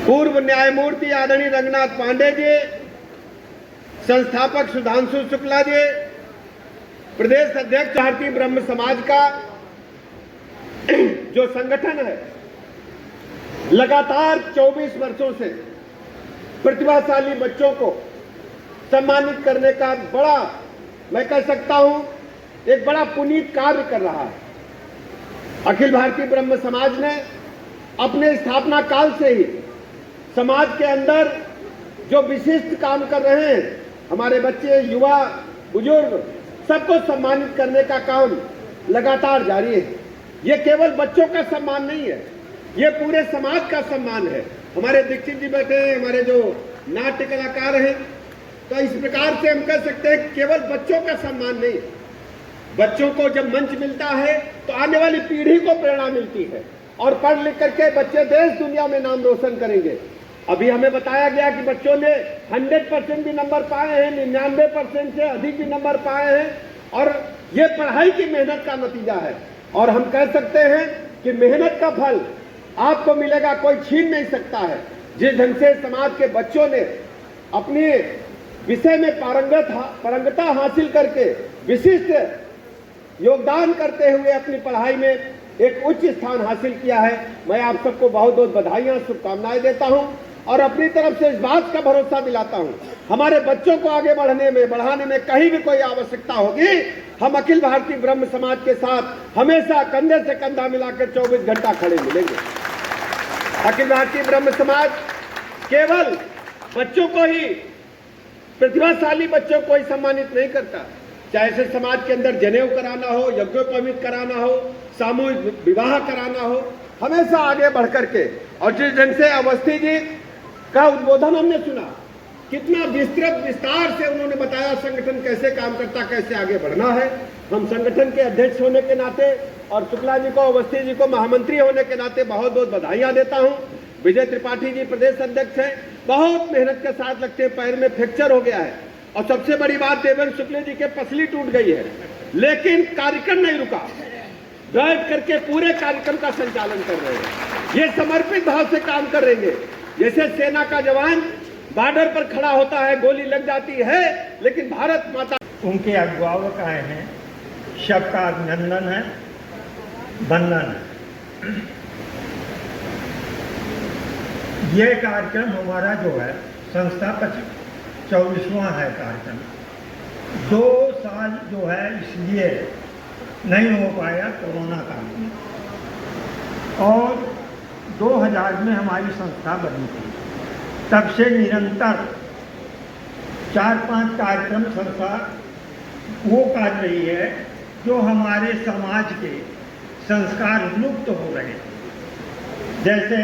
पूर्व न्यायमूर्ति आदरणीय रंगनाथ पांडे जी, संस्थापक सुधांशु शुक्ला जी, प्रदेश अध्यक्ष भारतीय ब्रह्म समाज का जो संगठन है, लगातार 24 वर्षों से प्रतिभाशाली बच्चों को सम्मानित करने का बड़ा, मैं कह सकता हूं, एक बड़ा पुनीत कार्य कर रहा है। अखिल भारतीय ब्रह्म समाज ने अपने स्थापना काल से ही समाज के अंदर जो विशिष्ट काम कर रहे हैं, हमारे बच्चे, युवा, बुजुर्ग, सबको सम्मानित करने का काम लगातार जारी है। ये केवल बच्चों का सम्मान नहीं है, ये पूरे समाज का सम्मान है। हमारे दीक्षित जी बैठे हैं, हमारे जो नाट्य कलाकार हैं, तो इस प्रकार से हम कह सकते हैं केवल बच्चों का सम्मान नहीं, बच्चों को जब मंच मिलता है तो आने वाली पीढ़ी को प्रेरणा मिलती है और पढ़ लिख करके बच्चे देश दुनिया में नाम रोशन करेंगे। अभी हमें बताया गया कि बच्चों ने 100% भी नंबर पाए हैं, 99% से अधिक भी नंबर पाए हैं, और ये पढ़ाई की मेहनत का नतीजा है। और हम कह सकते हैं कि मेहनत का फल आपको मिलेगा, कोई छीन नहीं सकता है। जिस ढंग से समाज के बच्चों ने अपने विषय में पारंगता हासिल करके विशिष्ट योगदान करते हुए अपनी पढ़ाई में एक उच्च स्थान हासिल किया है, मैं आप सबको बहुत बहुत बधाइयां, शुभकामनाएं देता हूं और अपनी तरफ से इस बात का भरोसा दिलाता हूं, हमारे बच्चों को आगे बढ़ाने में कहीं भी कोई आवश्यकता होगी, हम अखिल भारतीय ब्रह्म समाज के साथ हमेशा कंधे से कंधा मिलाकर 24 घंटा खड़े मिलेंगे। अखिल भारतीय ब्रह्म समाज केवल बच्चों को ही, प्रतिभाशाली बच्चों को ही सम्मानित नहीं करता, चाहे से समाज के अंदर जनेऊ कराना हो, यज्ञोपवीत कराना हो, सामूहिक विवाह कराना हो, हमेशा आगे बढ़ करके। और जिस ढंग से अवस्थी जी का उद्बोधन हमने सुना, कितना विस्तार से उन्होंने बताया संगठन कैसे काम करता, कैसे आगे बढ़ना है। हम संगठन के अध्यक्ष होने के नाते और शुक्ला जी को, अवस्थी जी को महामंत्री होने के नाते बहुत बहुत बधाइयां देता हूं। विजय त्रिपाठी जी प्रदेश अध्यक्ष हैं, बहुत मेहनत के साथ लगते हैं, पैर में फ्रैक्चर हो गया है और सबसे बड़ी बात देवेंद्र शुक्ला जी के पसली टूट गई है, लेकिन कार्यक्रम नहीं रुका, बैठ करके पूरे कार्यक्रम का संचालन कर रहे हैं। ये समर्पित भाव से काम कर रहे हैं। जैसे सेना का जवान बॉर्डर पर खड़ा होता है, गोली लग जाती है, लेकिन भारत माता उनके अभिभावकाएं हैं, सबका अभिनंदन है, वंदन है। ये कार्यक्रम हमारा जो है संस्था 24वां है कार्यक्रम। 2 साल जो है इसलिए नहीं हो पाया कोरोना काल में, और 2000 में हमारी संस्था बनी थी। तब से निरंतर 4-5 कार्यक्रम संस्था वो कर रही है जो हमारे समाज के संस्कार लुप्त हो रहे हैं। जैसे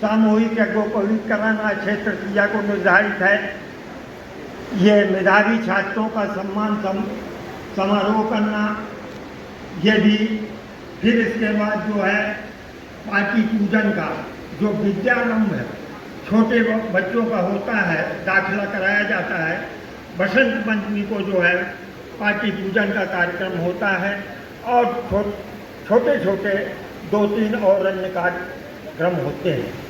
सामूहिक यज्ञोपवीत कराना, क्षेत्र क्रिया को निर्धारित है, ये मेधावी छात्रों का सम्मान समारोह करना, ये भी। फिर इसके बाद जो है पार्टी पूजन का जो विद्यारंभ है, छोटे बच्चों का होता है, दाखिला कराया जाता है। बसंत पंचमी को जो है पार्टी पूजन का कार्यक्रम होता है, और छोटे छोटे 2-3 और अन्य कार्यक्रम होते हैं।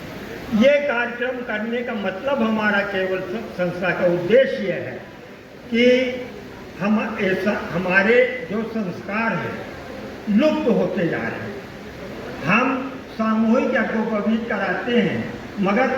ये कार्यक्रम करने का मतलब हमारा केवल संस्था का उद्देश्य यह है कि हमारे जो संस्कार हैं लुप्त होते जा रहे हैं। हम सामूहिक यज्ञोपवीत कराते हैं, मगर